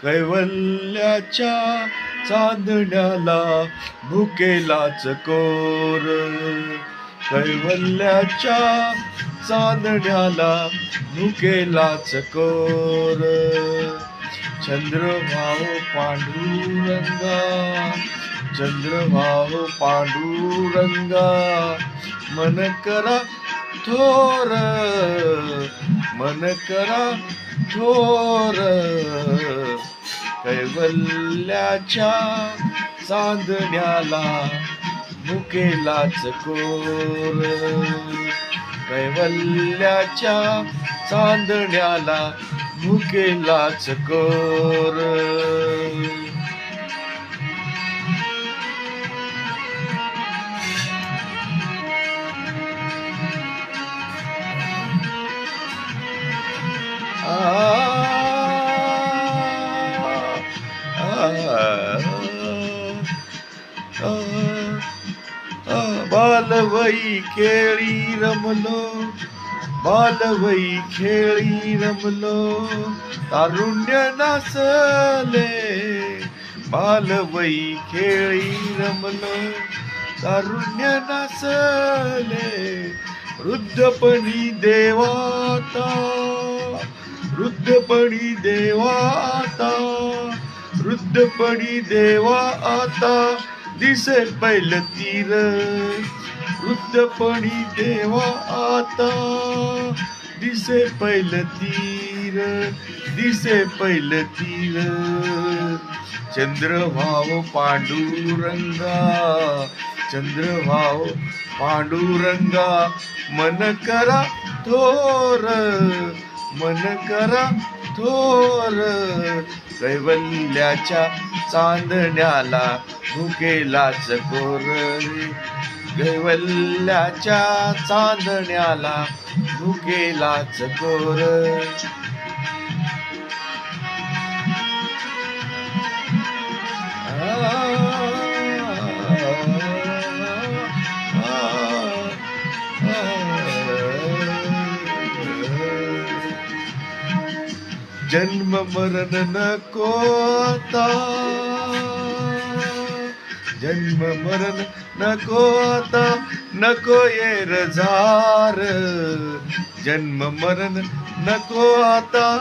कैवल्याच्या चांदण्याला भुकेलाच core. कैवल्याच्या चांदण्याला भुकेलाच core. चंद्रभाव पांडुरंगा, चंद्रभाव पांडुरंगा, मन करा थोर, मन करा थोर. कैवल्याच्या चांदण्याला भुकेलाच कोर. कैवल्याच्या चांदण्याला भुकेलाच कोर. बालवई खेळी रमलो, बालवई खेळी रमलो, तारुण्य नाचले. बालवई खेळी रमलो, तारुण्य नाचले. वृद्धपणी देवाता, वृद्धपणी देवाता, वृद्धपणी देवा आता दिसे पैल तीर. वृद्धपणी देवा आता दिसे पैल तीर, दिसे पैल तीर. चंद्रभाव पांडुरंगा, चंद्रभाव पांडुरंगा, मन करा थोर, मन करा थोर. कैवल्याच्या चांदण्याला भुकेलाच कोर. कैवल्याच्या चांदण्याला भुकेलाच कोर. जन्म मरण नको आता, जन्म मरण नको आता, नको येर झार. जन्म मरण नको आता,